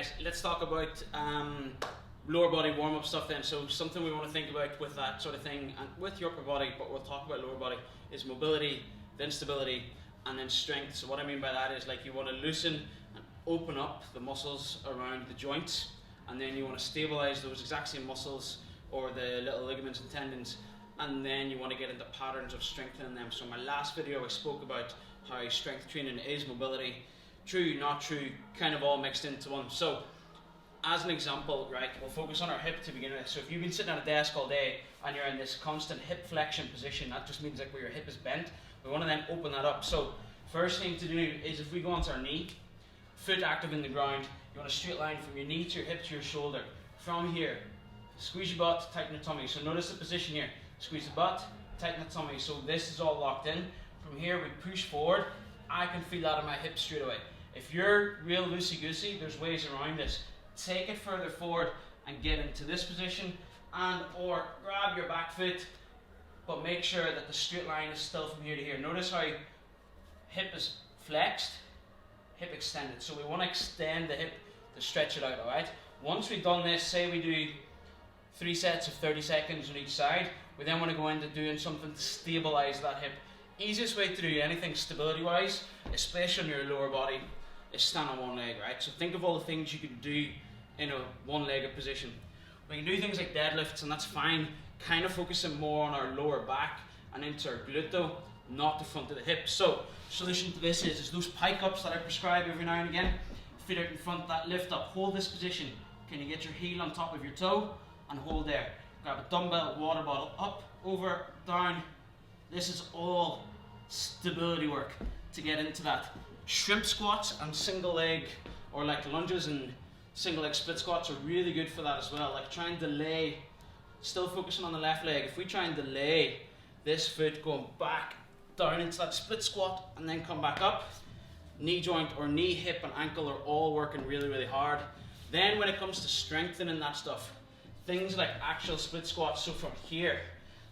guys, let's talk about lower body warm-up stuff then. So something we want to think about with that sort of thing and with your upper body, but we'll talk about lower body, is mobility, then stability, and then strength. So what I mean by that is, like, you want to loosen and open up the muscles around the joints, and then you want to stabilize those exact same muscles or the little ligaments and tendons, and then you want to get into patterns of strengthening them. So in my last video I spoke about how strength training is mobility, true, not true, kind of all mixed into one. So as an example, right, we'll focus on our hip to begin with. So if you've been sitting at a desk all day and you're in this constant hip flexion position, that just means like where your hip is bent. We want to then open that up. So first thing to do is, if we go onto our knee, foot active in the ground, you want a straight line from your knee to your hip to your shoulder. From here, squeeze your butt, tighten your tummy. So notice the position here. Squeeze the butt, tighten the tummy. So this is all locked in. From here we push forward. I can feel that in my hips straight away. If you're real loosey-goosey, there's ways around this. Take it further forward and get into this position, and or grab your back foot, but make sure that the straight line is still from here to here. Notice how hip is flexed, hip extended. So we want to extend the hip to stretch it out, alright? Once we've done this, say we do 3 sets of 30 seconds on each side, we then want to go into doing something to stabilize that hip. Easiest way to do anything stability wise, especially on your lower body, is stand on one leg, right? So think of all the things you can do in a one-legged position. We can do things like deadlifts, and that's fine, kind of focusing more on our lower back and into our glute though, not the front of the hip. So solution to this is those pike ups that I prescribe every now and again. Feet out in front, that lift up, hold this position. Can you get your heel on top of your toe and hold there? Grab a dumbbell, water bottle, up, over, down. This is all stability work to get into that. Shrimp squats and single leg, or like lunges and single leg split squats, are really good for that as well. Like, try and delay, still focusing on the left leg. If we try and delay this foot going back down into that split squat and then come back up, knee joint or knee, hip and ankle are all working really, really hard. Then when it comes to strengthening that stuff, things like actual split squats, so from here,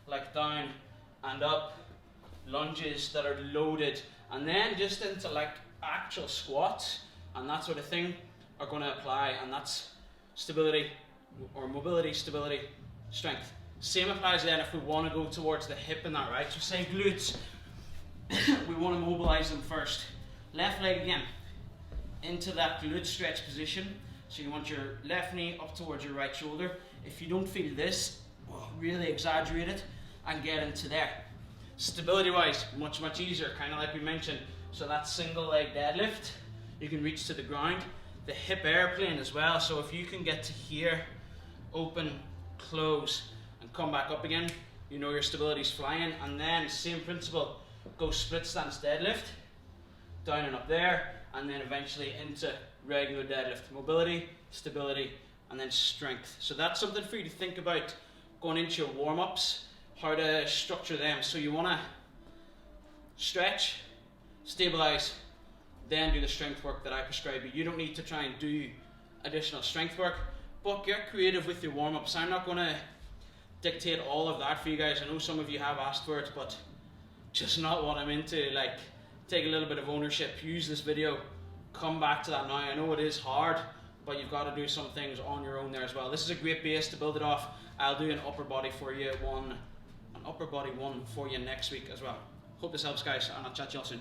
like down and up, lunges that are loaded, and then just into like actual squats and that sort of thing are going to apply, and that's stability or mobility, stability, strength. Same applies then if we want to go towards the hip and that, right? So say glutes, we want to mobilize them first. Left leg again, into that glute stretch position. So you want your left knee up towards your right shoulder. If you don't feel this, really exaggerate it and get into there. Stability wise, much easier, kind of like we mentioned. So that single leg deadlift, you can reach to the ground. The hip airplane as well, so if you can get to here, open, close, and come back up again, you know your stability's flying. And then same principle, go split stance deadlift, down and up there, and then eventually into regular deadlift. Mobility, stability, and then strength. So that's something for you to think about going into your warm-ups, how to structure them. So you want to stretch, stabilize, then do the strength work that I prescribe you. You don't need to try and do additional strength work, but get creative with your warm-ups. I'm not going to dictate all of that for you guys. I know some of you have asked for it, but just not what I'm into. Like, take a little bit of ownership, use this video, come back to that now. I know it is hard, but you've got to do some things on your own there as well. This is a great base to build it off. I'll do an upper body for you, an upper body one for you next week as well. Hope this helps, guys, and I'll chat to you all soon.